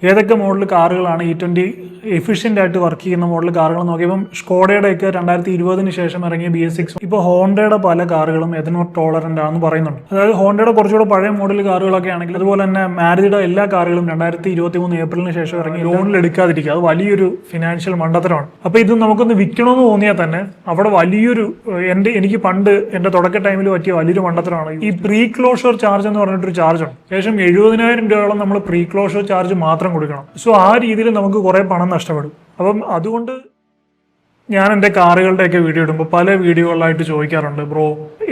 ഏതൊക്കെ model കാറുകളാണ് E20 efficient ആയിട്ട് work ചെയ്യുന്ന മോഡൽ കാറുകൾ നോക്കിയപ്പം സ്കോഡയുടെയൊക്കെ 2020 ശേഷം ഇറങ്ങിയ BS6 ഇപ്പോൾ ഹോണ്ടയുടെ പല കാറുകളും എഥനോൾ ടോളറൻ്റ് ആണെന്ന് പറയുന്നുണ്ട്. അതായത് ഹോണ്ടയുടെ കുറച്ചുകൂടെ പഴയ മോഡൽ കാറുകളൊക്കെ ആണെങ്കിൽ അതുപോലെ തന്നെ മാരുതിയുടെ എല്ലാ കാറുകളും 2023 ഏപ്രിലിന് ശേഷം ഇറങ്ങി ലോണിൽ എടുക്കാതിരിക്കുക. അത് വലിയൊരു ഫിനാൻഷ്യൽ മണ്ടത്തരമാണ്. അപ്പോൾ ഇത് നമുക്കൊന്ന് വിൽക്കണമെന്ന് തോന്നിയാൽ തന്നെ അവിടെ വലിയൊരു എനിക്ക് പണ്ട് എൻ്റെ തുടക്ക ടൈമിൽ പറ്റിയ വലിയൊരു മണ്ടത്തരമാണ് ഈ പ്രീ ക്ലോഷർ ചാർജ് എന്ന് പറഞ്ഞിട്ടൊരു ചാർജ് ഉണ്ട്. ഏകദേശം 70,000 രൂപയോളം നമ്മൾ പ്രീ ക്ലോഷർ ചാർജ് മാത്രം കൊടുക്കണം. സോ ആ രീതിയിൽ നമുക്ക് കുറെ പണം നഷ്ടപ്പെടും. അപ്പം അതുകൊണ്ട് ഞാൻ എൻ്റെ കാറുകളുടെയൊക്കെ വീഡിയോ ഇടുമ്പോൾ പല വീഡിയോകളിലായിട്ട് ചോദിക്കാറുണ്ട്, ബ്രോ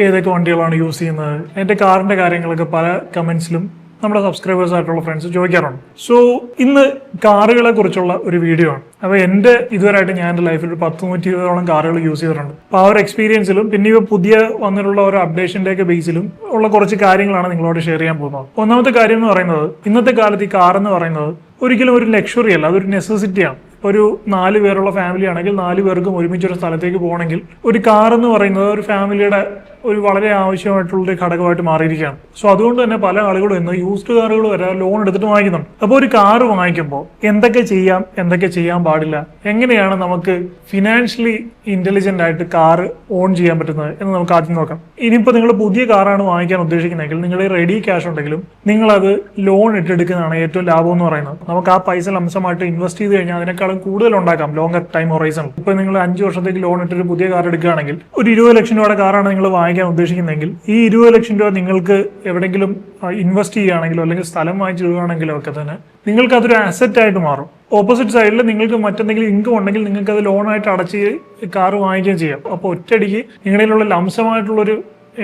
ഏതൊക്കെ വണ്ടികളാണ് യൂസ് ചെയ്യുന്നത്, എൻ്റെ കാറിൻ്റെ കാര്യങ്ങളൊക്കെ പല കമൻസിലും നമ്മുടെ സബ്സ്ക്രൈബേഴ്സ് ആയിട്ടുള്ള ഫ്രണ്ട്സ് ചോദിക്കാറുണ്ട്. സോ ഇന്ന് കാറുകളെ കുറിച്ചുള്ള ഒരു വീഡിയോ ആണ്. അപ്പോൾ എൻ്റെ ഇതുവരെയായിട്ട് ഞാൻ എൻ്റെ ലൈഫിൽ ഒരു 120-ഓളം കാറുകൾ യൂസ് ചെയ്തിട്ടുണ്ട്. അപ്പോൾ ആ ഒരു എക്സ്പീരിയൻസിലും പിന്നെ ഇവ പുതിയ വന്നിട്ടുള്ള ഒരു അപ്ഡേഷൻ്റെയൊക്കെ ബേസിലും ഉള്ള കുറച്ച് കാര്യങ്ങളാണ് നിങ്ങളോട് ഷെയർ ചെയ്യാൻ പോകുന്നത്. ഒന്നാമത്തെ കാര്യം എന്ന് പറയുന്നത്, ഇന്നത്തെ കാലത്ത് ഈ കാർ എന്ന് പറയുന്നത് ഒരിക്കലും ഒരു ലക്ഷറി അല്ല, അതൊരു നെസസിറ്റിയാണ്. ഒരു 4 പേരുള്ള ഫാമിലി ആണെങ്കിൽ 4 പേർക്കും ഒരുമിച്ചൊരു സ്ഥലത്തേക്ക് പോകണമെങ്കിൽ ഒരു കാർ എന്ന് പറയുന്നത് ഒരു ഫാമിലിയുടെ ഒരു വളരെ ആവശ്യമായിട്ടുള്ളൊരു ഘടകമായിട്ട് മാറിയിരിക്കുകയാണ്. സോ അതുകൊണ്ട് തന്നെ പല ആളുകളും ഇന്ന് യൂസ്ഡ് കാറുകൾ വരെ ലോൺ എടുത്തിട്ട് വാങ്ങിക്കുന്നുണ്ട്. അപ്പോൾ ഒരു കാറ് വാങ്ങിക്കുമ്പോൾ എന്തൊക്കെ ചെയ്യാം, എന്തൊക്കെ ചെയ്യാൻ പാടില്ല, എങ്ങനെയാണ് നമുക്ക് ഫിനാൻഷ്യലി ഇന്റലിജന്റ് ആയിട്ട് കാറ് ഓൺ ചെയ്യാൻ പറ്റുന്നത് എന്ന് നമുക്ക് ആദ്യം നോക്കാം. ഇനിയിപ്പോൾ നിങ്ങൾ പുതിയ കാറാണ് വാങ്ങിക്കാൻ ഉദ്ദേശിക്കുന്നതെങ്കിൽ നിങ്ങളുടെ റെഡി ക്യാഷ് ഉണ്ടെങ്കിലും നിങ്ങളത് ലോൺ ഇട്ടെടുക്കുന്നതാണ് ഏറ്റവും ലാഭം എന്ന് പറയുന്നത്. നമുക്ക് ആ പൈസ ലംസമായിട്ട് ഇൻവെസ്റ്റ് ചെയ്ത് കഴിഞ്ഞാൽ അതിനേക്കാളും കൂടുതൽ ഉണ്ടാക്കാം ലോങ്ങർ ടൈം ഹൊറൈസൺ. ഇപ്പോൾ നിങ്ങൾ 5 വർഷത്തേക്ക് ലോൺ ഇട്ടൊരു പുതിയ കാർ എടുക്കുകയാണെങ്കിൽ ഒരു 20 ലക്ഷം രൂപയുടെ കാറാണ് നിങ്ങൾ വാങ്ങിക്കാൻ ഉദ്ദേശിക്കുന്നെങ്കിൽ ഈ 20 ലക്ഷം രൂപ നിങ്ങൾക്ക് എവിടെയെങ്കിലും ഇൻവെസ്റ്റ് ചെയ്യുകയാണെങ്കിലോ അല്ലെങ്കിൽ സ്ഥലം വാങ്ങിച്ചിടുകയാണെങ്കിലോ ഒക്കെ തന്നെ നിങ്ങൾക്ക് അതൊരു അസറ്റ് ആയിട്ട് മാറും. ഓപ്പോസിറ്റ് സൈഡിൽ നിങ്ങൾക്ക് മറ്റെന്തെങ്കിലും ഇൻകം ഉണ്ടെങ്കിൽ നിങ്ങൾക്ക് അത് ലോണായിട്ട് അടച്ച് കാർ വാങ്ങിക്കുകയും ചെയ്യാം. അപ്പോൾ ഒറ്റയടിക്ക് നിങ്ങളിലുള്ള ലംസമായിട്ടുള്ളൊരു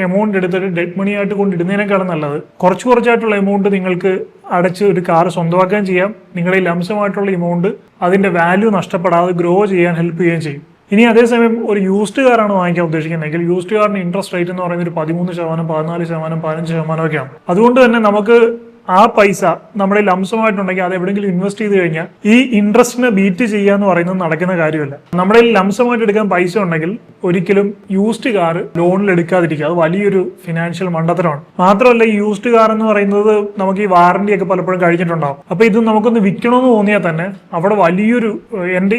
എമൗണ്ട് എടുത്തിട്ട് ഡെറ്റ് മണി ആയിട്ട് കൊണ്ടിടുന്നതിനേക്കാളും നല്ലത് കുറച്ചായിട്ടുള്ള എമൗണ്ട് നിങ്ങൾക്ക് അടച്ച് ഒരു കാർ സ്വന്തമാക്കുകയും ചെയ്യാം. നിങ്ങളുടെ ലംസമായിട്ടുള്ള എമൗണ്ട് അതിന്റെ വാല്യൂ നഷ്ടപ്പെടാതെ ഗ്രോ ചെയ്യാൻ ഹെൽപ്പ് ചെയ്യുകയും ചെയ്യും. ഇനി അതേസമയം ഒരു യൂസ്ഡ് കാറാണ് വാങ്ങിക്കാൻ ഉദ്ദേശിക്കുന്നതെങ്കിൽ യൂസ്ഡ് കാറിന് ഇൻട്രസ്റ്റ് റേറ്റ് എന്ന് പറയുന്നത് ഒരു 13%, 14%, 15% ഒക്കെയാണ്. അതുകൊണ്ട് തന്നെ നമുക്ക് ആ പൈസ നമ്മുടെ ലംസമായിട്ടുണ്ടെങ്കിൽ അത് എവിടെയെങ്കിലും ഇൻവെസ്റ്റ് ചെയ്ത് കഴിഞ്ഞാൽ ഈ ഇൻട്രസ്റ്റിനെ ബീറ്റ് ചെയ്യുക എന്ന് പറയുന്നത് നടക്കുന്ന കാര്യമല്ല. നമ്മുടെ ലംസമായിട്ട് എടുക്കാൻ പൈസ ഉണ്ടെങ്കിൽ ഒരിക്കലും യൂസ്ഡ് കാർ ലോണിൽ എടുക്കാതിരിക്കുക. അത് വലിയൊരു ഫിനാൻഷ്യൽ മണ്ടത്തരമാണ്. മാത്രമല്ല ഈ യൂസ്ഡ് കാർ എന്ന് പറയുന്നത് നമുക്ക് ഈ വാറന്റി ഒക്കെ പലപ്പോഴും കഴിഞ്ഞിട്ടുണ്ടാവും. അപ്പൊ ഇത് നമുക്കൊന്ന് വിൽക്കണമെന്ന് തോന്നിയാൽ തന്നെ അവിടെ വലിയൊരു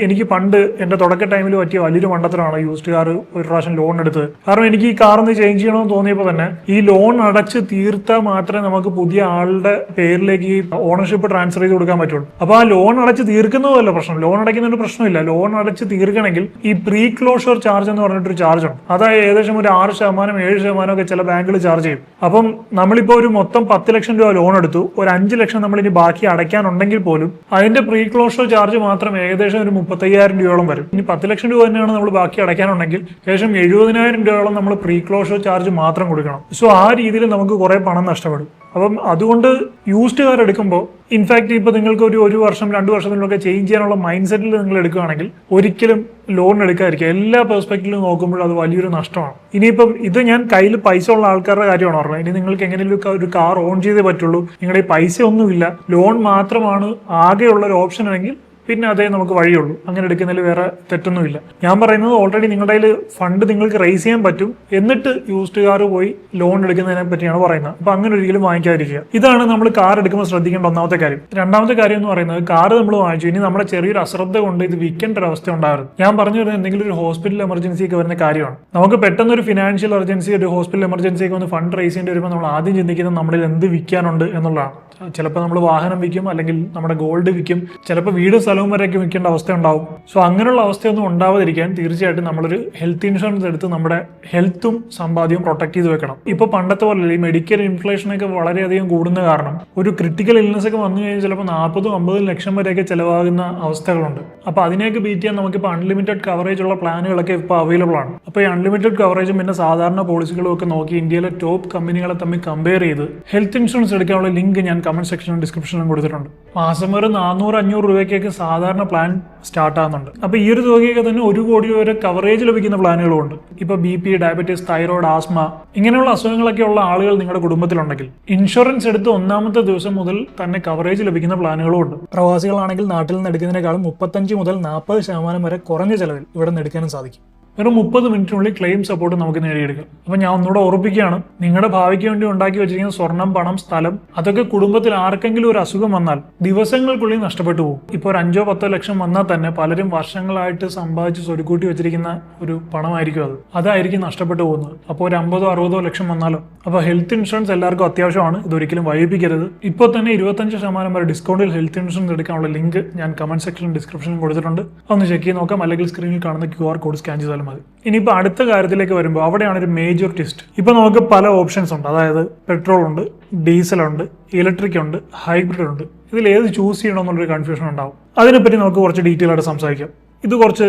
എനിക്ക് പണ്ട് എൻ്റെ തുടക്ക ടൈമിൽ പറ്റിയ വലിയൊരു മണ്ടത്തരമാണ് യൂസ്ഡ് കാർ ഒരു പ്രാവശ്യം ലോൺ എടുത്തത്. കാരണം എനിക്ക് ഈ കാർ ഒന്ന് ചേഞ്ച് ചെയ്യണമെന്ന് തോന്നിയപ്പോൾ തന്നെ ഈ ലോൺ അടച്ച് തീർത്താൽ മാത്രമേ നമുക്ക് പുതിയ ആളുടെ പേരിലേക്ക് ഈ ഓണർഷിപ്പ് ട്രാൻസ്ഫർ ചെയ്ത് കൊടുക്കാൻ പറ്റുള്ളൂ. അപ്പൊ ആ ലോൺ അടച്ച് തീർക്കുന്നതല്ല പ്രശ്നം, ലോൺ അടയ്ക്കുന്നതിന് പ്രശ്നമില്ല. ലോൺ അടച്ച് തീർക്കണമെങ്കിൽ ഈ പ്രീ ക്ലോഷർ ചാർജ് എന്ന് പറഞ്ഞിട്ടൊരു ചാർജ് ഉണ്ട്. അതായത് ഏകദേശം ഒരു 6%, 7% ഒക്കെ ചില ബാങ്കുകൾ ചാർജ് ചെയ്യും. അപ്പം നമ്മളിപ്പോ ഒരു മൊത്തം 10 ലക്ഷം രൂപ ലോൺ എടുത്തു, ഒരു 5 ലക്ഷം നമ്മൾ ഇനി ബാക്കി അടയ്ക്കാനുണ്ടെങ്കിൽ പോലും അതിന്റെ പ്രീ ക്ലോഷർ ചാർജ് മാത്രം ഏകദേശം ഒരു 35,000 രൂപയോളം വരും. ഇനി 10 ലക്ഷം രൂപ തന്നെയാണ് നമ്മൾ ബാക്കി അടയ്ക്കാനുണ്ടെങ്കിൽ ഏകദേശം 70,000 രൂപയോളം നമ്മൾ പ്രീ ക്ലോഷർ ചാർജ് മാത്രം കൊടുക്കണം. സോ ആ രീതിയിൽ നമുക്ക് കുറെ പണം നഷ്ടപ്പെടും. അപ്പം അതുകൊണ്ട് യൂസ്ഡ് കാർ എടുക്കുമ്പോൾ ഇൻഫാക്ട് ഇപ്പോൾ നിങ്ങൾക്ക് ഒരു വർഷം 2 വർഷത്തിലൊക്കെ ചേഞ്ച് ചെയ്യാനുള്ള മൈൻഡ് സെറ്റിൽ നിങ്ങൾ എടുക്കുകയാണെങ്കിൽ ഒരിക്കലും ലോൺ എടുക്കാതിരിക്കുക. എല്ലാ പെർസ്പെക്റ്റീവിലും നോക്കുമ്പോഴും അത് വലിയൊരു നഷ്ടമാണ്. ഇനിയിപ്പം ഇത് ഞാൻ കയ്യിൽ പൈസ ഉള്ള ആൾക്കാരുടെ കാര്യമാണ് പറഞ്ഞത്. ഇനി നിങ്ങൾക്ക് എങ്ങനെയും ഒരു കാർ ഓൺ ചെയ്തേ പറ്റുള്ളൂ, നിങ്ങളുടെ ഈ പൈസ ഒന്നുമില്ല, ലോൺ മാത്രമാണ് ആകെയുള്ള ഒരു ഓപ്ഷൻ എങ്കിൽ പിന്നെ അതേ നമുക്ക് വഴിയുള്ളൂ. അങ്ങനെ എടുക്കുന്നതിൽ വേറെ തെറ്റൊന്നുമില്ല. ഞാൻ പറയുന്നത് ഓൾറെഡി നിങ്ങളുടെ കയ്യിൽ ഫണ്ട് നിങ്ങൾക്ക് റേസ് ചെയ്യാൻ പറ്റും, എന്നിട്ട് യൂസ്ഡ് കാർ പോയി ലോൺ എടുക്കുന്നതിനെ പറ്റിയാണ് പറയുന്നത്. അപ്പൊ അങ്ങനെ ഒരിക്കലും വാങ്ങിക്കാതിരിക്കുക. ഇതാണ് നമ്മൾ കാർ എടുക്കുമ്പോൾ ശ്രദ്ധിക്കേണ്ട ഒന്നാമത്തെ കാര്യം. രണ്ടാമത്തെ കാര്യം എന്ന് പറയുന്നത്, കാർ നമ്മൾ വാങ്ങിച്ചു, ഇനി നമ്മുടെ ചെറിയൊരു അശ്രദ്ധ കൊണ്ട് ഇത് വിൽക്കേണ്ട ഒരു അവസ്ഥ ഉണ്ടാകരുത്. ഞാൻ പറഞ്ഞു വരുന്നത് എന്തെങ്കിലും ഒരു ഹോസ്പിറ്റൽ എമർജൻസി ഒക്കെ വരുന്ന കാര്യമാണ്. നമുക്ക് പെട്ടെന്ന് ഒരു ഫിനാൻഷ്യൽ എമർജൻസി, ഒരു ഹോസ്പിറ്റൽ എമർജൻസി ഒക്കെ ഒന്ന് ഫണ്ട് റേസ് ചെയ്യേണ്ടി വരുമ്പോൾ നമ്മൾ ആദ്യം ചിന്തിക്കുന്നത് നമ്മളിൽ എന്ത് വിൽക്കാനുണ്ട് എന്നുള്ളതാണ്. ചിലപ്പോൾ നമ്മൾ വാഹനം വിൽക്കും, അല്ലെങ്കിൽ നമ്മുടെ ഗോൾഡ് വിൽക്കും, ചിലപ്പോൾ വീട് സ്ഥലവും വരെയൊക്കെ വിൽക്കേണ്ട അവസ്ഥ ഉണ്ടാവും. സോ അങ്ങനെയുള്ള അവസ്ഥയൊന്നും ഉണ്ടാവാതിരിക്കാൻ തീർച്ചയായിട്ടും നമ്മളൊരു ഹെൽത്ത് ഇൻഷുറൻസ് എടുത്ത് നമ്മുടെ ഹെൽത്തും സമ്പാദ്യവും പ്രൊട്ടക്ട് ചെയ്ത് വെക്കണം. ഇപ്പോൾ പണ്ടത്തെ പോലെ ഈ മെഡിക്കൽ ഇൻഫ്ലേഷനൊക്കെ വളരെയധികം കൂടുന്ന കാരണം ഒരു ക്രിട്ടിക്കൽ ഇൽനെസ് ഒക്കെ വന്നു കഴിഞ്ഞാൽ ചിലപ്പോൾ 40-50 ലക്ഷം വരെയൊക്കെ ചിലവാകുന്ന അവസ്ഥകളുണ്ട്. അപ്പോൾ അതിനെയൊക്കെ ബീറ്റ് ചെയ്യാൻ നമുക്കിപ്പോൾ അൺലിമിറ്റഡ് കവറേജ് ഉള്ള പ്ലാനുകളൊക്കെ ഇപ്പോൾ അവൈലബിൾ ആണ്. അപ്പോൾ ഈ അൺലിമിറ്റഡ് കവറേജും പിന്നെ സാധാരണ പോളിസികളും ഒക്കെ നോക്കി ഇന്ത്യയിലെ ടോപ്പ് കമ്പനികളെ തമ്മിൽ കമ്പയർ ചെയ്ത് ഹെൽത്ത് ഇൻഷുറൻസ് എടുക്കാനുള്ള ലിങ്ക് ഞാൻ കമന്റ് സെക്ഷനും ഡിസ്ക്രിപ്ഷനിലും കൊടുത്തിട്ടുണ്ട്. മാസം ഒരു 400-500 രൂപയ്ക്കൊക്കെ സാധാരണ പ്ലാൻ സ്റ്റാർട്ട് ആകുന്നുണ്ട്. അപ്പോൾ ഈ ഒരു തുകയൊക്കെ തന്നെ 1 കോടി വരെ കവറേജ് ലഭിക്കുന്ന പ്ലാനുകളും ഉണ്ട്. ഇപ്പോൾ BP, ഡയബറ്റീസ്, തൈറോയ്ഡ്, ആസ്മ ഇങ്ങനെയുള്ള അസുഖങ്ങളൊക്കെ ഉള്ള ആളുകൾ നിങ്ങളുടെ കുടുംബത്തിലുണ്ടെങ്കിൽ ഇൻഷുറൻസ് എടുത്ത് 1ാമത്തെ ദിവസം മുതൽ തന്നെ കവറേജ് ലഭിക്കുന്ന പ്ലാനുകളും ഉണ്ട്. പ്രവാസികളാണെങ്കിൽ നാട്ടിൽ നിന്ന് എടുക്കുന്നതിനേക്കാളും 35 മുതൽ 40% വരെ കുറഞ്ഞ ചെലവിൽ ഇവിടെ നിന്ന് എടുക്കാനും സാധിക്കും. വെറും 30 മിനിറ്റിനുള്ളിൽ ക്ലെയിം സപ്പോർട്ട് നമുക്ക് നേടിയെടുക്കാം. അപ്പോൾ ഞാൻ ഒന്നുകൂടെ ഓർപ്പിക്കുകയാണ്, നിങ്ങളുടെ ഭാവിക്ക് വേണ്ടി ഉണ്ടാക്കി വെച്ചിരിക്കുന്ന സ്വർണം, പണം, സ്ഥലം അതൊക്കെ കുടുംബത്തിൽ ആർക്കെങ്കിലും ഒരു അസുഖം വന്നാൽ ദിവസങ്ങൾക്കുള്ളിൽ നഷ്ടപ്പെട്ടു പോകും. ഇപ്പോൾ ഒരു 5-10 ലക്ഷം വന്നാൽ തന്നെ പലരും വർഷങ്ങളായിട്ട് സമ്പാദിച്ച് സ്വരുക്കൂട്ടി വെച്ചിരിക്കുന്ന ഒരു പണമായിരിക്കും അതായിരിക്കും നഷ്ടപ്പെട്ടു പോകുന്നത്. അപ്പോൾ ഒരു 50-60 ലക്ഷം വന്നാലോ? അപ്പോൾ ഹെൽത്ത് ഇൻഷുറൻസ് എല്ലാവർക്കും അത്യാവശ്യമാണ്, ഇതൊരിക്കലും വൈകിപ്പിക്കരുത്. ഇപ്പോൾ തന്നെ 25% വരെ ഡിസ്കൗണ്ടിൽ ഹെൽത്ത് ഇൻഷുറൻസ് എടുക്കാനുള്ള ലിങ്ക് ഞാൻ കമന്റ് സെക്ഷനിലും ഡിസ്ക്രിപ്ഷനിലും കൊടുത്തിട്ടുണ്ട്. അതൊന്ന് ചെക്ക് ചെയ്ത് നോക്കാം, അല്ലെങ്കിൽ സ്ക്രീനിൽ കാണുന്ന QR കോഡ് സ്കാൻ ചെയ്താലും മതി. ഇനിയിപ്പോൾ അടുത്ത കാര്യത്തിലേക്ക് വരുമ്പോൾ അവിടെയാണ് ഒരു മേജർ ട്വിസ്റ്റ്. ഇപ്പോൾ നമുക്ക് പല ഓപ്ഷൻസ് ഉണ്ട്, അതായത് പെട്രോൾ ഉണ്ട്, ഡീസൽ ഉണ്ട്, ഇലക്ട്രിക് ഉണ്ട്, ഹൈബ്രിഡ് ഉണ്ട്. ഇതിൽ ഏത് ചൂസ് ചെയ്യണമെന്നുള്ളൊരു കൺഫ്യൂഷൻ ഉണ്ടാവും. അതിനെപ്പറ്റി നമുക്ക് കുറച്ച് ഡീറ്റെയിൽ ആയിട്ട് സംസാരിക്കാം. ഇത് കുറച്ച്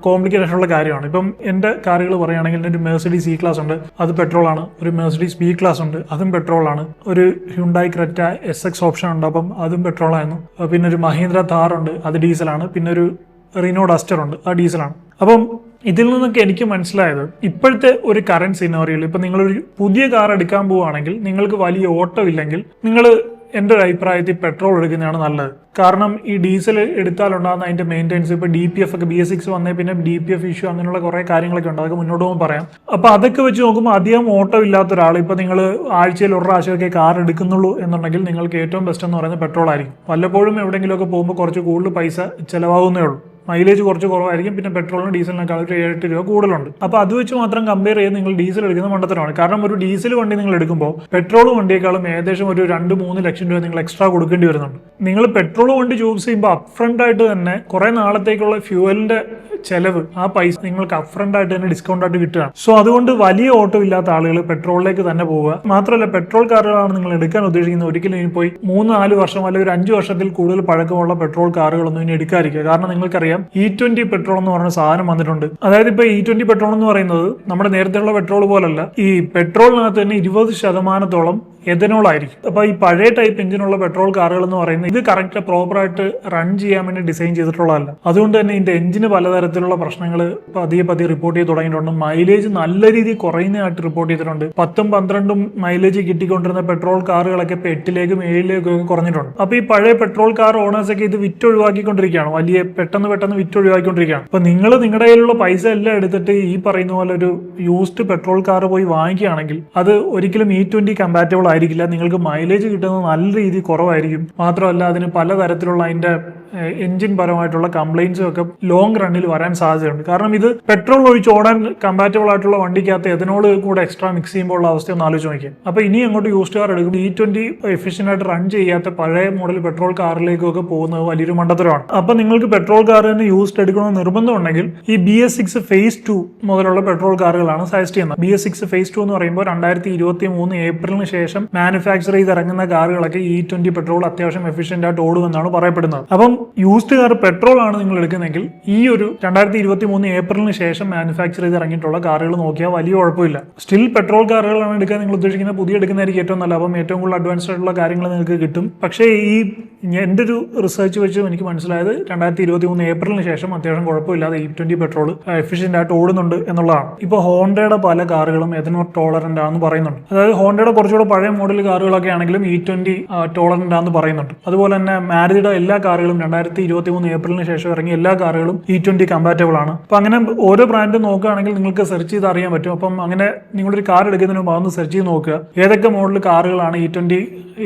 കോംപ്ലിക്കേറ്റഡ് ഉള്ള കാര്യമാണ്. ഇപ്പം എൻ്റെ കാറുകൾ പറയുകയാണെങ്കിൽ എൻ്റെ ഒരു മെർസിഡീസ് C-ക്ലാസ് ഉണ്ട്, അത് പെട്രോളാണ്. ഒരു മെർസിഡീസ് B-ക്ലാസ് ഉണ്ട്, അതും പെട്രോളാണ്. ഒരു ഹ്യുണ്ടായി ക്രെറ്റ SX ഓപ്ഷൻ ഉണ്ട്, അപ്പം അതും പെട്രോളായിരുന്നു. പിന്നെ ഒരു മഹീന്ദ്ര താർ ഉണ്ട്, അത് ഡീസലാണ്. പിന്നെ ഒരു റിനോ ഡസ്റ്റർ ഉണ്ട്, അത് ഡീസലാണ്. അപ്പം ഇതിൽ നിന്നൊക്കെ എനിക്ക് മനസ്സിലായത്, ഇപ്പോഴത്തെ ഒരു കറന്റ് സിനാറിയോയിൽ ഇപ്പം നിങ്ങളൊരു പുതിയ കാർ എടുക്കാൻ പോവുകയാണെങ്കിൽ നിങ്ങൾക്ക് വലിയ ഓട്ടോ ഇല്ലെങ്കിൽ നിങ്ങൾ എൻ്റെ ഒരു അഭിപ്രായത്തിൽ പെട്രോൾ എടുക്കുന്നതാണ് നല്ലത്. കാരണം ഈ ഡീസൽ എടുത്താലുണ്ടാകുന്ന അതിന്റെ മെയിൻ്റെനൻസ്, ഇപ്പോൾ DPF ഒക്കെ BS6 വന്നേ പിന്നെ DPF ഇഷ്യൂ അങ്ങനെയുള്ള കുറേ കാര്യങ്ങളൊക്കെ ഉണ്ട്, അതൊക്കെ മുന്നോട്ട് പോകുമ്പോൾ പറയാം. അപ്പോൾ അതൊക്കെ വെച്ച് നോക്കുമ്പോൾ അധികം ഓട്ടോ ഇല്ലാത്ത ഒരാൾ, ഇപ്പോൾ നിങ്ങൾ ആഴ്ചയിൽ ഒരു പ്രാവശ്യമൊക്കെ കാർ എടുക്കുന്നുള്ളൂ എന്നുണ്ടെങ്കിൽ നിങ്ങൾക്ക് ഏറ്റവും ബെസ്റ്റ് എന്ന് പറയുന്നത് പെട്രോൾ ആയിരിക്കും. വല്ലപ്പോഴും എവിടെയെങ്കിലുമൊക്കെ പോകുമ്പോൾ കുറച്ച് കൂടുതൽ പൈസ ചിലവാകുന്നേ ഉള്ളൂ, മൈലേജ് കുറച്ച് കുറവായിരിക്കും. പിന്നെ പെട്രോളിനും ഡീസലിനേക്കാൾ ഒരു 7-8 രൂപ കൂടുതലുണ്ട്. അപ്പോൾ അത് വെച്ച് മാത്രം കമ്പയർ ചെയ്ത് നിങ്ങൾ ഡീസൽ എടുക്കുന്ന മണ്ടത്തരമാണ്. കാരണം ഒരു ഡീസൽ വണ്ടി നിങ്ങൾ എടുക്കുമ്പോൾ പെട്രോൾ വണ്ടിയേക്കാളും ഏകദേശം ഒരു 2-3 ലക്ഷം രൂപ നിങ്ങൾ എക്സ്ട്രാ കൊടുക്കേണ്ടി വരുന്നുണ്ട്. നിങ്ങൾ പെട്രോൾ വണ്ടി ചൂസ് ചെയ്യുമ്പോൾ അപ്ഫ്രണ്ട് ആയിട്ട് തന്നെ കുറേ നാളത്തേക്കുള്ള ഫ്യൂവലിന്റെ ചെലവ്, ആ പൈസ നിങ്ങൾക്ക് അപ്ഫ്രണ്ട് ആയിട്ട് തന്നെ ഡിസ്കൗണ്ട് ആയിട്ട് കിട്ടുകയാണ്. സോ അതുകൊണ്ട് വലിയ ഓട്ടോ ഇല്ലാത്ത ആളുകൾ പെട്രോളിലേക്ക് തന്നെ പോവുക. മാത്രമല്ല പെട്രോൾ കാറുകളാണ് നിങ്ങൾ എടുക്കാൻ ഉദ്ദേശിക്കുന്നത്, ഒരിക്കലും ഇനി പോയി 3-4 വർഷം അല്ലെങ്കിൽ ഒരു 5 വർഷത്തിൽ കൂടുതൽ പഴക്കമുള്ള പെട്രോൾ കാറുകളൊന്നും ഇനി എടുക്കാതിരിക്കുക. കാരണം നിങ്ങൾക്കറിയാം E20 പെട്രോൾ എന്ന് പറഞ്ഞ സാധനം വന്നിട്ടുണ്ട്. അതായത് ഇപ്പോൾ E20 പെട്രോൾ എന്ന് പറയുന്നത് നമ്മുടെ നേരത്തെയുള്ള പെട്രോൾ പോലല്ല, ഈ പെട്രോളിനകത്ത് തന്നെ 20% എഥനോൾ ആയിരിക്കും. അപ്പോൾ ഈ പഴയ ടൈപ്പ് എഞ്ചിനുള്ള പെട്രോൾ കാറുകൾ എന്ന് പറയുന്നത് ഇത് കറക്റ്റ് പ്രോപ്പറായിട്ട് റൺ ചെയ്യാൻ വേണ്ടി ഡിസൈൻ ചെയ്തിട്ടുള്ളതല്ല. അതുകൊണ്ട് തന്നെ ഇതിന്റെ എഞ്ചിന് പലതരത്തിലുള്ള പ്രശ്നങ്ങൾ പതിയെ റിപ്പോർട്ട് ചെയ്ത് തുടങ്ങിയിട്ടുണ്ട്. മൈലേജ് നല്ല രീതിയിൽ കുറയുന്നതായിട്ട് റിപ്പോർട്ട് ചെയ്തിട്ടുണ്ട്. 10-12 മൈലേജ് കിട്ടിക്കൊണ്ടിരുന്ന പെട്രോൾ കാറുകളൊക്കെ ഇപ്പോൾ 8-ലേക്കും 7-ലേക്കും ഒക്കെ കുറഞ്ഞിട്ടുണ്ട്. അപ്പോൾ ഈ പഴയ പെട്രോൾ കാർ ഓണേഴ്സ് ഒക്കെ ഇത് വിറ്റൊഴിവാക്കിക്കൊണ്ടിരിക്കുകയാണ്, വലിയ പെട്ടെന്ന് വിറ്റൊഴിവാക്കിക്കൊണ്ടിരിക്കുകയാണ്. അപ്പോൾ നിങ്ങൾ നിങ്ങളുടെ കയ്യിലുള്ള പൈസ എല്ലാം എടുത്തിട്ട് ഈ പറയുന്ന പോലെ ഒരു യൂസ്ഡ് പെട്രോൾ കാർ പോയി വാങ്ങിക്കുകയാണെങ്കിൽ അത് ഒരിക്കലും E20 കമ്പാറ്റബിൾ ആയിരിക്കില്ല. നിങ്ങൾക്ക് മൈലേജ് കിട്ടുന്നത് നല്ല രീതിയിൽ കുറവായിരിക്കും. മാത്രമല്ല അതിന് പലതരത്തിലുള്ള അതിന്റെ എഞ്ചിൻ പരമായിട്ടുള്ള കംപ്ലൈൻസും ഒക്കെ ലോങ് റണ്ണിൽ വരാൻ സാധ്യതയുണ്ട്. കാരണം ഇത് പെട്രോൾ ഒഴിച്ച് ഓടാൻ കമ്പാറ്റബിൾ ആയിട്ടുള്ള വണ്ടിക്കകത്ത് എഥനോൾ കൂടെ എക്സ്ട്രാ മിക്സ് ചെയ്യുമ്പോൾ ഉള്ള അവസ്ഥ ഒന്ന് ആലോചിച്ച് നോക്കിയാൽ. അപ്പോൾ ഇനി അങ്ങോട്ട് യൂസ്ഡ് കാർ എടുക്കും E20 എഫിഷ്യന്റ് ആയിട്ട് റൺ ചെയ്യാത്ത പഴയ മോഡൽ പെട്രോൾ കാറിലേക്കൊക്കെ പോകുന്നത് വലിയൊരു മണ്ടത്തരമാണ്. അപ്പോൾ നിങ്ങൾക്ക് പെട്രോൾ കാർ തന്നെ യൂസ്ഡ് എടുക്കണമെന്ന് നിർബന്ധം ഉണ്ടെങ്കിൽ ഈ BS6 phase 2 മുതലുള്ള പെട്രോൾ കാറുകളാണ് സജസ്റ്റ് ചെയ്യുന്നത്. BS6 phase 2 എന്ന് പറയുമ്പോൾ 2023 ഏപ്രിലിന് ശേഷം മാനുഫാക്ചർ ചെയ്ത് ഇറങ്ങുന്ന കാറുകളൊക്കെ E20 പെട്രോൾ അത്യാവശ്യം എഫിഷ്യന്റ് ആയിട്ട് ഓടുമെന്നാണ് പറയപ്പെടുന്നത്. അപ്പം യൂസ്ഡ് കാർ പെട്രോൾ ആണ് നിങ്ങൾ എടുക്കുന്നെങ്കിൽ ഈ ഒരു 2023 ഏപ്രിലിന് ശേഷം മാനുഫാക്ചർ ചെയ്ത് ഇറങ്ങിയിട്ടുള്ള കാറുകൾ നോക്കിയാൽ വലിയ കുഴപ്പമില്ല. സ്റ്റിൽ പെട്രോൾ കാറുകളാണ് എടുക്കാൻ നിങ്ങൾ ഉദ്ദേശിക്കുന്നത്, പുതിയ എടുക്കുന്നതായിരിക്കും ഏറ്റവും നല്ല. അപ്പം ഏറ്റവും കൂടുതൽ അഡ്വാൻസ്ഡ് ആയിട്ടുള്ള കാര്യങ്ങൾ നിങ്ങൾക്ക് കിട്ടും. പക്ഷേ ഈ എൻ്റെ ഒരു റിസർച്ച് വെച്ച് എനിക്ക് മനസ്സിലായത് 2023 ഏപ്രിലിന് ശേഷം അത്യാവശ്യം കുഴപ്പമില്ലാതെ E20 പെട്രോൾ എഫിഷ്യന്റ് ആയിട്ട് ഓടുന്നുണ്ട് എന്നുള്ളതാണ്. ഇപ്പോൾ ഹോണ്ടയുടെ പല കാറുകളും എഥനോൾ ടോളറന്റ് ആണെന്ന് പറയുന്നുണ്ട്. അതായത് ഹോണ്ടയുടെ കുറച്ചുകൂടെ പഴയ മോഡൽ കാറുകളൊക്കെ ആണെങ്കിലും E20 ടോളറന്റ് ആണെന്ന് പറയുന്നുണ്ട്. അതുപോലെ തന്നെ മാരുതിയുടെ എല്ലാ കാറുകളും 2023 ഏപ്രിലിന് ശേഷം ഇറങ്ങിയ എല്ലാ കാറുകളും E20 കമ്പാറ്റബിൾ ആണ്. അപ്പം അങ്ങനെ ഓരോ ബ്രാൻഡ് നോക്കുകയാണെങ്കിൽ നിങ്ങൾക്ക് സെർച്ച് ചെയ്ത് അറിയാൻ പറ്റും. അപ്പം അങ്ങനെ നിങ്ങളൊരു കാർ എടുക്കുന്നതിന് മുമ്പ് അതൊന്ന് സെർച്ച് ചെയ്ത് നോക്കുക, ഏതൊക്കെ മോഡൽ കാറുകളാണ് E20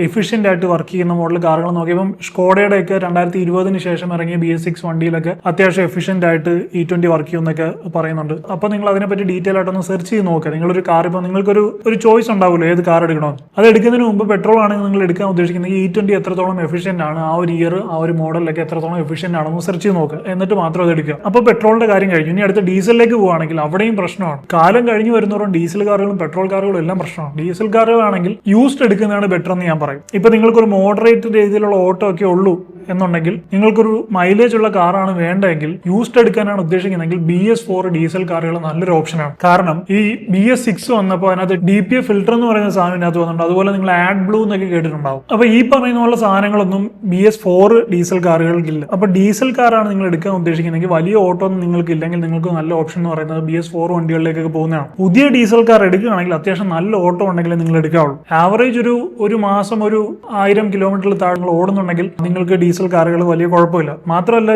എഫിഷ്യന്റ് ആയിട്ട് വർക്ക് ചെയ്യുന്ന മോഡൽ കാറുകൾ നോക്കിയപ്പം സ്കോഡയുടെ ഒക്കെ 2020 ശേഷം ഇറങ്ങിയ BS6 വണ്ടിയിലൊക്കെ അത്യാവശ്യം എഫിഷ്യന്റ് ആയിട്ട് E20 വർക്ക് ചെയ്യുന്നൊക്കെ പറയുന്നുണ്ട്. അപ്പോൾ നിങ്ങൾ അതിനെപ്പറ്റി ഡീറ്റെയിൽ ആയിട്ടൊന്ന് സെർച്ച് ചെയ്ത് നോക്കുക. നിങ്ങളൊരു കാർ ഇപ്പോൾ നിങ്ങൾക്കൊരു ചോയ്സ് ഉണ്ടാവുമല്ലോ ഏത് കാർ എടുക്കണമെന്ന്. അത് എടുക്കുന്നതിന് മുമ്പ് പെട്രോൾ ആണെങ്കിൽ നിങ്ങൾ എടുക്കാൻ ഉദ്ദേശിക്കുന്നത് E20 എത്രത്തോളം എഫിഷ്യന്റ് ആണ്, ആ ഒരു ഇയർ ആ ഒരു മോഡലിലൊക്കെ എത്രത്തോളം എഫിഷ്യന്റ് ആണെന്ന് സെർച്ച് ചെയ്ത് നോക്കുക, എന്നിട്ട് മാത്രം അത് എടുക്കുക. അപ്പോൾ പെട്രോളിന്റെ കാര്യം കഴിഞ്ഞു. ഇനി അടുത്ത ഡീസലിലേക്ക് പോവുകയാണെങ്കിൽ അവിടെയും പ്രശ്നമാണ്. കാലം കഴിഞ്ഞു വരുന്നവരും ഡീസൽ കാറുകളും പെട്രോൾ കാറുകളും എല്ലാം പ്രശ്നമാണ്. ഡീസൽ കാറുകളാണെങ്കിൽ യൂസ്ഡ് എടുക്കുന്നതാണ് ബെറ്റർ എന്ന് ഞാൻ പറയും. ഇപ്പൊ നിങ്ങൾക്കൊരു മോഡറേറ്റ് രീതിയിലുള്ള ഓട്ടോ ഒക്കെ ഉള്ളൂ എന്നുണ്ടെങ്കിൽ, നിങ്ങൾക്കൊരു മൈലേജ് ഉള്ള കാറാണ് വേണ്ടതെങ്കിൽ, യൂസ്ഡ് എടുക്കാനാണ് ഉദ്ദേശിക്കുന്നതെങ്കിൽ BS4 ഡീസൽ കാറുകൾ നല്ലൊരു ഓപ്ഷനാണ്. കാരണം ഈ BS6 വന്നപ്പോൾ അതിനകത്ത് DPF ഫിൽറ്റർ എന്ന് പറയുന്ന സാധനം ഇതിനകത്ത് വന്നിട്ടുണ്ട്. അതുപോലെ നിങ്ങൾ ആഡ് ബ്ലൂ എന്നൊക്കെ കേട്ടിട്ടുണ്ടാവും. അപ്പൊ ഈ പറയുന്ന പോലെ സാധനങ്ങളൊന്നും BS4 ഡീസൽ കാറുകൾക്കില്ല. അപ്പൊ ഡീസൽ കാറാണ് നിങ്ങൾ എടുക്കാൻ ഉദ്ദേശിക്കുന്നതെങ്കിൽ, വലിയ ഓട്ടോ ഒന്നും നിങ്ങൾക്ക് ഇല്ലെങ്കിൽ നിങ്ങൾക്ക് നല്ല ഓപ്ഷൻ എന്ന് പറയുന്നത് BS4 വണ്ടികളിലേക്കൊക്കെ പോകുന്നതാണ്. പുതിയ ഡീസൽ കാർ എടുക്കുകയാണെങ്കിൽ അത്യാവശ്യം നല്ല ഓട്ടോ ഉണ്ടെങ്കിൽ നിങ്ങൾ എടുക്കാവുള്ളൂ. ആവറേജ് ഒരു മാസം ഒരു 1000 കിലോമീറ്ററിൽ താഴെ നിങ്ങൾ ഓടുന്നുണ്ടെങ്കിൽ നിങ്ങൾക്ക് ഡീസൽ കാറുകൾ വലിയ കുഴപ്പമില്ല. മാത്രമല്ല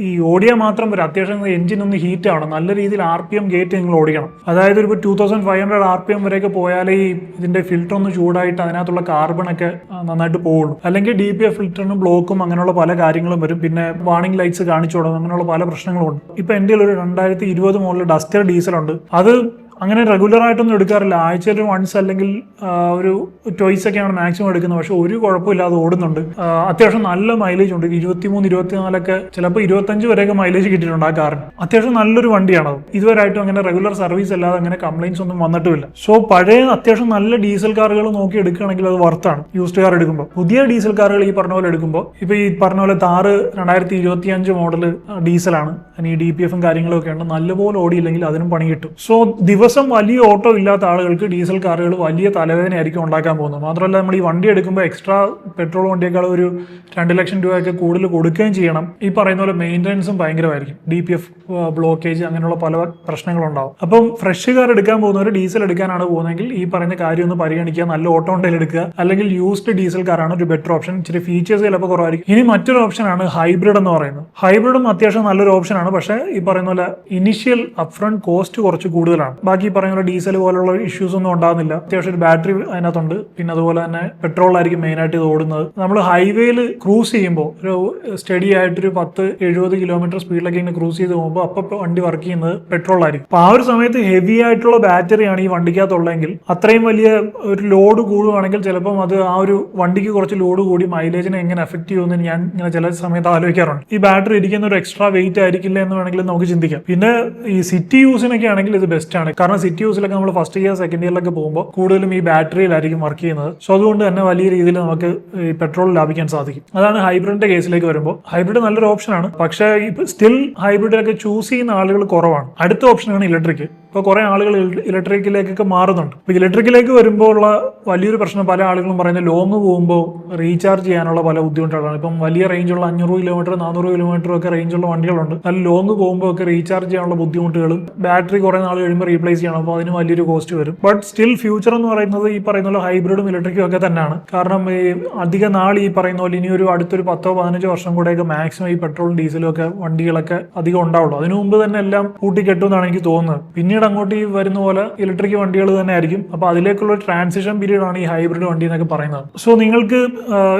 ഈ ഓടിയാൽ മാത്രം വരും, അത്യാവശ്യം എഞ്ചിൻ ഒന്ന് ഹീറ്റ് ആവണം, നല്ല രീതിയിൽ RPM ഗേറ്റ് നിങ്ങൾ ഓടിക്കണം. അതായത് ഒരു 2500 RPM വരെയൊക്കെ പോയാലേ ഈ ഇതിന്റെ ഫിൽറ്റർ ഒന്ന് ചൂടായിട്ട് അതിനകത്തുള്ള കാർബൺ ഒക്കെ നന്നായിട്ട് പോകുള്ളൂ. അല്ലെങ്കിൽ DPF ഫിൽറ്ററിനും ബ്ലോക്കും അങ്ങനെയുള്ള പല കാര്യങ്ങളും വരും. പിന്നെ വാർണിംഗ് ലൈറ്റ്സ് കാണിച്ചു കൊടുക്കും, അങ്ങനെയുള്ള പല പ്രശ്നങ്ങളും ഉണ്ട്. ഇപ്പൊ എൻ്റെ ഒരു 2020 മോഡൽ ഡസ്റ്റർ ഡീസൽ ഉണ്ട്. അത് അങ്ങനെ റെഗുലർ ആയിട്ടൊന്നും എടുക്കാറില്ല, ആഴ്ചയിൽ വൺസ് അല്ലെങ്കിൽ ഒരു ട്വൈസ് ഒക്കെയാണ് മാക്സിമം എടുക്കുന്നത്. പക്ഷെ ഒരു കുഴപ്പമില്ലാതെ ഓടുന്നുണ്ട്. അത്യാവശ്യം നല്ല മൈലേജ് ഉണ്ട്, 23, 24 ചിലപ്പോൾ 25 വരെയൊക്കെ മൈലേജ് കിട്ടിയിട്ടുണ്ട് ആ കാറിന്. അത്യാവശ്യം നല്ലൊരു വണ്ടിയാണ് അത്. ഇതുവരെയായിട്ടും അങ്ങനെ റെഗുലർ സർവീസ് അല്ലാതെ അങ്ങനെ കംപ്ലൈൻസ് ഒന്നും വന്നിട്ടുമില്ല. സോ പഴയ അത്യാവശ്യം നല്ല ഡീസൽ കാറുകൾ നോക്കി എടുക്കുകയാണെങ്കിൽ അത് വർത്താണ് യൂസ്ഡ് കാർ എടുക്കുമ്പോൾ. പുതിയ ഡീസൽ കാറുകൾ ഈ പറഞ്ഞ പോലെ എടുക്കുമ്പോൾ ഇപ്പൊ ഈ പറഞ്ഞ പോലെ താറ് 2025 മോഡൽ ഡീസലാണ്, ഈ DPFും കാര്യങ്ങളും ഒക്കെ ഉണ്ട്. നല്ലപോലെ ഓടിയില്ലെങ്കിൽ അതിനും പണി കിട്ടും. സോ ദിവസം വലിയ ഓട്ടോ ഇല്ലാത്ത ആളുകൾക്ക് ഡീസൽ കാറുകൾ വലിയ തലവേദനയായിരിക്കും ഉണ്ടാക്കാൻ പോകുന്നത്. മാത്രമല്ല നമ്മൾ ഈ വണ്ടി എടുക്കുമ്പോൾ എക്സ്ട്രാ പെട്രോൾ വണ്ടിയേക്കാൾ ഒരു 2 ലക്ഷം രൂപയൊക്കെ കൂടുതൽ കൊടുക്കുകയും ചെയ്യണം. ഈ പറയുന്ന പോലെ മെയിൻ്റനൻസും ഭയങ്കരമായിരിക്കും, DPF ബ്ലോക്കേജ് അങ്ങനെയുള്ള പല പ്രശ്നങ്ങളുണ്ടാവും. അപ്പം ഫ്രഷ് കാർ എടുക്കാൻ പോകുന്നവർ ഡീസൽ എടുക്കാനാണ് പോകുന്നതെങ്കിൽ ഈ പറയുന്ന കാര്യം ഒന്ന് പരിഗണിക്കുക, നല്ല ഓട്ടോ ഉണ്ടെങ്കിൽ എടുക്കുക. അല്ലെങ്കിൽ യൂസ്ഡ് ഡീസൽ കാറാണ് ഒരു ബെറ്റർ ഓപ്ഷൻ. ഇച്ചിരി ഫീച്ചേഴ്സ് ചിലപ്പോൾ കുറവായിരിക്കും. ഇനി മറ്റൊരു ഓപ്ഷനാണ് ഹൈബ്രിഡ് എന്ന് പറയുന്നത്. ഹൈബ്രിഡും അത്യാവശ്യം നല്ലൊരു ഓപ്ഷനാണ്. പക്ഷേ ഈ പറയുന്ന പോലെ ഇനിഷ്യൽ അപ്ഫ്രണ്ട് കോസ്റ്റ് കുറച്ച് കൂടുതലാണ്. ബാക്കി പറയുന്ന പോലെ ഡീസൽ പോലുള്ള ഇഷ്യൂസ് ഒന്നും ഉണ്ടാകുന്നില്ല. അത്യാവശ്യം ഒരു ബാറ്ററി അതിനകത്തുണ്ട്. പിന്നെ അതുപോലെ തന്നെ പെട്രോൾ ആയിരിക്കും മെയിനായിട്ട് ഇത് ഓടുന്നത്. നമ്മൾ ഹൈവേയിൽ ക്രൂസ് ചെയ്യുമ്പോൾ ഒരു സ്റ്റഡി ആയിട്ടൊരു 10-70 കിലോമീറ്റർ സ്പീഡിലൊക്കെ ഇങ്ങനെ ക്രൂസ് ചെയ്ത് പോകുമ്പോൾ അപ്പോൾ വണ്ടി വർക്ക് ചെയ്യുന്നത് പെട്രോൾ ആയിരിക്കും. അപ്പോൾ ആ ഒരു സമയത്ത് ഹെവി ആയിട്ടുള്ള ബാറ്ററിയാണ് ഈ വണ്ടിക്കകത്തുള്ളതെങ്കിൽ അത്രയും വലിയ ഒരു ലോഡ് കൂടുകയാണെങ്കിൽ ചിലപ്പം അത് ആ ഒരു വണ്ടിക്ക് കുറച്ച് ലോഡ് കൂടി മൈലേജിനെ എങ്ങനെ എഫക്ട് ചെയ്യുമെന്ന് ഞാൻ ഇങ്ങനെ ചില സമയത്ത് ആലോചിക്കാറുണ്ട്. ഈ ബാറ്ററി ഇരിക്കുന്ന ഒരു എക്സ്ട്രാ വെയിറ്റ് ആയിരിക്കില്ല എന്ന് വേണമെങ്കിൽ നമുക്ക് ചിന്തിക്കാം. പിന്നെ ഈ സിറ്റി യൂസിനൊക്കെ ആണെങ്കിൽ ഇത് ബെസ്റ്റ് ആണ്. കാരണം സിറ്റി യൂസിലൊക്കെ നമ്മൾ ഫസ്റ്റ് ഇയർ സെക്കൻഡ് ഇയറിലൊക്കെ പോകുമ്പോൾ കൂടുതലും ഈ ബാറ്ററിയിലായിരിക്കും വർക്ക് ചെയ്യുന്നത്. സോ അതുകൊണ്ട് തന്നെ വലിയ രീതിയിൽ നമുക്ക് ഈ പെട്രോൾ ലാഭിക്കാൻ സാധിക്കും. അതാണ് ഹൈബ്രിഡിന്റെ കേസിലേക്ക് വരുമ്പോൾ. ഹൈബ്രിഡ് നല്ലൊരു ഓപ്ഷനാണ്. പക്ഷേ സ്റ്റിൽ ഹൈബ്രിഡിലൊക്കെ ചൂസ് ചെയ്യുന്ന ആളുകൾ കുറവാണ്. അടുത്ത ഓപ്ഷനാണ് ഇലക്ട്രിക്. ഇപ്പോൾ കുറെ ആളുകൾ ഇലക്ട്രിക്കിലേക്കൊക്കെ മാറുന്നുണ്ട്. ഇപ്പോൾ ഇലക്ട്രിക്കിലേക്ക് വരുമ്പോൾ ഉള്ള വലിയൊരു പ്രശ്നം പല ആളുകളും പറയുന്നത് ലോങ് പോകുമ്പോൾ റീചാർജ് ചെയ്യാനുള്ള പല ബുദ്ധിമുട്ടുകളാണ്. ഇപ്പം വലിയ റേഞ്ചുള്ള 500 കിലോമീറ്റർ 400 കിലോമീറ്റർ ഒക്കെ റേഞ്ചുള്ള വണ്ടികളുണ്ട്. നല്ല ലോങ് പോകുമ്പോൾ ഒക്കെ റീചാർജ് ചെയ്യാനുള്ള ബുദ്ധിമുട്ടുകളും ബാറ്ററി കുറെ നാൾ കഴിയുമ്പോൾ റീപ്ലേസ് ചെയ്യണം. അപ്പോൾ അതിന് വലിയൊരു കോസ്റ്റ് വരും. ബട്ട് സ്റ്റിൽ ഫ്യൂച്ചർ എന്ന് പറയുന്നത് ഈ പറയുന്ന പോലെ ഹൈബ്രിഡും ഇലക്ട്രിക്കും ഒക്കെ തന്നെയാണ്. കാരണം ഈ അധിക നാൾ ഈ പറയുന്ന പോലെ ഇനി ഒരു അടുത്തൊരു 10-15 വർഷം കൂടെയൊക്കെ മാക്സിമം ഈ പെട്രോളും ഡീസലും ഒക്കെ വണ്ടികളൊക്കെ അധികം ഉണ്ടാവുള്ളൂ. അതിനു മുമ്പ് തന്നെ എല്ലാം കൂട്ടിക്കെട്ടും എന്നാണ് എനിക്ക് തോന്നുന്നത്. പിന്നീട് അങ്ങോട്ട് ഈ വരുന്ന പോലെ ഇലക്ട്രിക് വണ്ടികൾ തന്നെ ആയിരിക്കും. അപ്പോൾ അതിലേക്കുള്ള ട്രാൻസിഷൻ പീരീഡ് ആണ് ഈ ഹൈബ്രിഡ് വണ്ടി എന്നൊക്കെ പറയുന്നത്. സോ നിങ്ങൾക്ക്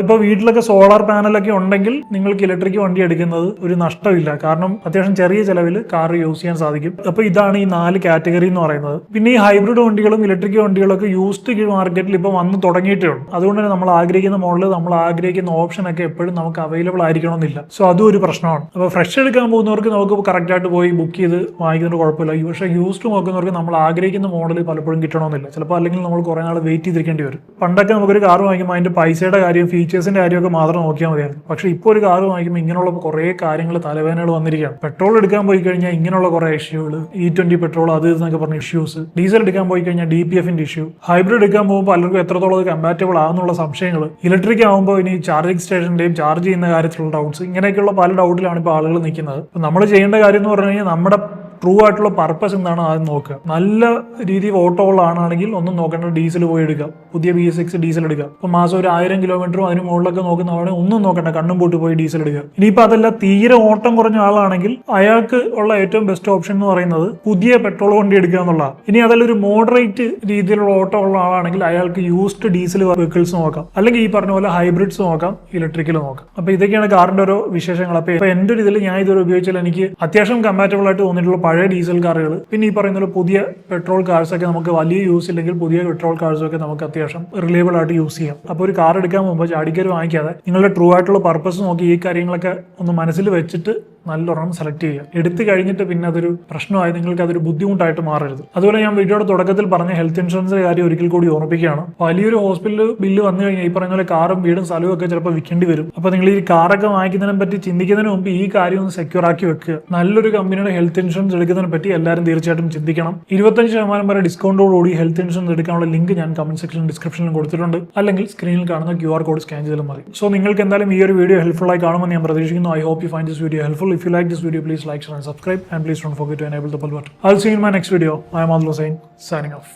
ഇപ്പോൾ വീട്ടിലൊക്കെ സോളാർ പാനലൊക്കെ ഉണ്ടെങ്കിൽ നിങ്ങൾക്ക് ഇലക്ട്രിക് വണ്ടി എടുക്കുന്നത് ഒരു നഷ്ടമില്ല. കാരണം അത്യാവശ്യം ചെറിയ ചെലവിൽ കാർ യൂസ് ചെയ്യാൻ സാധിക്കും. അപ്പോൾ ഇതാണ് ഈ 4 കാറ്റഗറി എന്ന് പറയുന്നത്. പിന്നെ ഈ ഹൈബ്രിഡ് വണ്ടികളും ഇലക്ട്രിക് വണ്ടികളൊക്കെ യൂസ്ഡ് മാർക്കറ്റിൽ ഇപ്പോൾ വന്ന് തുടങ്ങിയിട്ടേ ഉള്ളൂ. അതുകൊണ്ട് തന്നെ നമ്മൾ ആഗ്രഹിക്കുന്ന മോഡൽ നമ്മൾ ആഗ്രഹിക്കുന്ന ഓപ്ഷൻ ഒക്കെ എപ്പോഴും നമുക്ക് അവൈലബിൾ ആയിരിക്കണമെന്നില്ല. സോ അതും ഒരു പ്രശ്നമാണ്. അപ്പോൾ ഫ്രഷ് എടുക്കാൻ പോകുന്നവർക്ക് നമുക്ക് കറക്റ്റ് ആയിട്ട് പോയി ബുക്ക് ചെയ്ത് വാങ്ങിക്കുന്നതിന് കുഴപ്പമില്ല. പക്ഷേ യൂസ്ഡ് നോക്കുന്നവർക്ക് നമ്മൾ ആഗ്രഹിക്കുന്ന മോഡൽ പലപ്പോഴും കിട്ടണമെന്നില്ല. ചിലപ്പോൾ അല്ലെങ്കിൽ നമ്മൾ കുറേ നാൾ വെയിറ്റ് ചെയ്തിരിക്കേണ്ടി വരും. പണ്ടൊക്കെ നമുക്കൊരു കാർ വാങ്ങിക്കുമ്പോൾ അതിന്റെ പൈസയുടെ കാര്യം ഫീച്ചേഴ്സിന്റെ കാര്യമൊക്കെ മാത്രം നോക്കിയാൽ മതിയായിരുന്നു. പക്ഷേ ഇപ്പോൾ ഒരു കാർ വാങ്ങിക്കുമ്പോൾ ഇങ്ങനെയുള്ള കുറേ കാര്യങ്ങൾ തലവേദനകൾ വന്നിരിക്കുകയാണ്. പെട്രോൾ എടുക്കാൻ പോയി കഴിഞ്ഞാൽ ഇങ്ങനെയുള്ള കുറേ ഇഷ്യൂകൾ, E20 പെട്രോൾ അത് എന്നൊക്കെ പറഞ്ഞ ഇഷ്യൂസ്, ഡീസൽ എടുക്കാൻ പോയി കഴിഞ്ഞാൽ DPFന്റെ ഇഷ്യൂ, ഹൈബ്രിഡ് എടുക്കാൻ പോകുമ്പോൾ പലർക്കും എത്രത്തോളം അത് കമ്പാറ്റബിൾ ആകുന്നുള്ള സംശയങ്ങൾ, ഇലക്ട്രിക് ആകുമ്പോൾ ഇനി ചാർജിങ് സ്റ്റേഷന്റെയും ചാർജ് ചെയ്യുന്ന കാര്യത്തിലുള്ള ഡൗട്ട്സ്, ഇങ്ങനെയൊക്കെയുള്ള പല ഡൗട്ടിലാണ് ഇപ്പോൾ ആളുകൾ നിൽക്കുന്നത്. നമ്മൾ ചെയ്യേണ്ട കാര്യം എന്ന് പറഞ്ഞു കഴിഞ്ഞാൽ നമ്മുടെ ട്രൂ ആയിട്ടുള്ള പർപ്പസ് എന്താണ് ആദ്യം നോക്കുക. നല്ല രീതിയിൽ ഓട്ടോ ഉള്ള ആണെങ്കിൽ ഒന്നും നോക്കേണ്ട, ഡീസൽ പോയി എടുക്കുക, പുതിയ BS6 ഡീസൽ എടുക്കുക. അപ്പോൾ മാസം ഒരു 1000 കിലോമീറ്ററും അതിന് മുകളിലൊക്കെ നോക്കുന്നതാണ്, ഒന്നും നോക്കണ്ട, കണ്ണും പൂട്ടി പോയി ഡീസൽ എടുക്കുക. ഇനിയിപ്പോൾ അതല്ല തീരെ ഓട്ടം കുറഞ്ഞ ആളാണെങ്കിൽ അയാൾക്ക് ഉള്ള ഏറ്റവും ബെസ്റ്റ് ഓപ്ഷൻ എന്ന് പറയുന്നത് പുതിയ പെട്രോൾ വണ്ടി എടുക്കുക എന്നുള്ളതാണ്. ഇനി അതല്ല ഒരു മോഡറേറ്റ് രീതിയിലുള്ള ഓട്ടം ഉള്ള ആളാണെങ്കിൽ അയാൾക്ക് യൂസ്ഡ് ഡീസൽ വെഹിക്കിൾസ് നോക്കാം, അല്ലെങ്കിൽ ഈ പറഞ്ഞ പോലെ ഹൈബ്രിഡ്സ് നോക്കാം, ഇലക്ട്രിക്കൽ നോക്കാം. അപ്പോൾ ഇതൊക്കെയാണ് കാറിന്റെ ഓരോ വിശേഷങ്ങൾ. അപ്പോൾ എൻ്റെ ഒരു ഇതിൽ ഞാൻ ഇതുവരെ ഉപയോഗിച്ചാൽ എനിക്ക് അത്യാവശ്യം കമ്പാറ്റബിൾ ആയിട്ട് തോന്നിയിട്ടുള്ള പഴയ ഡീസൽ കാറുകൾ, പിന്നെ ഈ പറയുന്ന പുതിയ പെട്രോൾ കാർസ് ഒക്കെ നമുക്ക് വലിയ യൂസ് ഇല്ലെങ്കിൽ പുതിയ പെട്രോൾ കാർസും ഒക്കെ നമുക്ക് അത്യാവശ്യം റിലയബിൾ ആയിട്ട് യൂസ് ചെയ്യാം. അപ്പോൾ ഒരു കാർ എടുക്കാൻ പോകുമ്പോൾ ചാടിക്കര് വാങ്ങിക്കാതെ നിങ്ങളുടെ ട്രൂ ആയിട്ടുള്ള പർപ്പസ് നോക്കി ഈ കാര്യങ്ങളൊക്കെ ഒന്ന് മനസ്സിൽ വെച്ചിട്ട് നല്ലൊരെണ്ണം സെലക്ട് ചെയ്യുക. എടുത്തു കഴിഞ്ഞിട്ട് പിന്നെ അതൊരു പ്രശ്നമായി നിങ്ങൾക്ക് അതൊരു ബുദ്ധിമുട്ടായിട്ട് മാറരുത്. അതുപോലെ ഞാൻ വീഡിയോയുടെ തുടക്കത്തിൽ പറഞ്ഞ ഹെൽത്ത് ഇൻഷുറൻസിന്റെ കാര്യം ഒരിക്കൽ കൂടി ഓർമ്മിക്കുകയാണ്. വലിയൊരു ഹോസ്പിറ്റൽ ബില്ല് വന്നു കഴിഞ്ഞാൽ ഈ പറയുന്ന പോലെ കാറും വീടും സ്ഥലവും ഒക്കെ ചിലപ്പോൾ വിൽക്കേണ്ടി വരും. അപ്പോൾ നിങ്ങൾ ഈ കാറൊക്കെ വാങ്ങിക്കുന്നതിനെ പറ്റി ചിന്തിക്കുന്നതിന് മുമ്പ് ഈ കാര്യം ഒന്ന് സെക്യൂർ ആക്കി വെക്കുക. നല്ലൊരു കമ്പനിയുടെ ഹെൽത്ത് ഇൻഷുറൻസ് എടുക്കുന്നതിനെ പറ്റി എല്ലാവരും തീർച്ചയായിട്ടും ചിന്തിക്കണം. 25% വരെ ഡിസ്കൗണ്ടോടുകൂടി ഹെൽത്ത് ഇൻഷുറൻസ് എടുക്കാനുള്ള ലിങ്ക് ഞാൻ കമന്റ് സെക്ഷനിലും ഡിസ്ക്രിപ്ഷനിലും കൊടുത്തിട്ടുണ്ട്. അല്ലെങ്കിൽ സ്ക്രീനിൽ കാണുന്ന QR കോഡ് സ്കാൻ ചെയ്താലും മതി. സോ നിങ്ങൾക്ക് എന്തായാലും ഈ ഒരു വീഡിയോ ഹെൽപ്ഫുൾ ആയി കാണുമെന്ന് ഞാൻ പ്രതീക്ഷിക്കുന്നു. I hope you find this video helpful. If you like this video, please like, share and subscribe, and please don't forget to enable the bell button. I'll see you in my next video. I am Adil Hussain, signing off.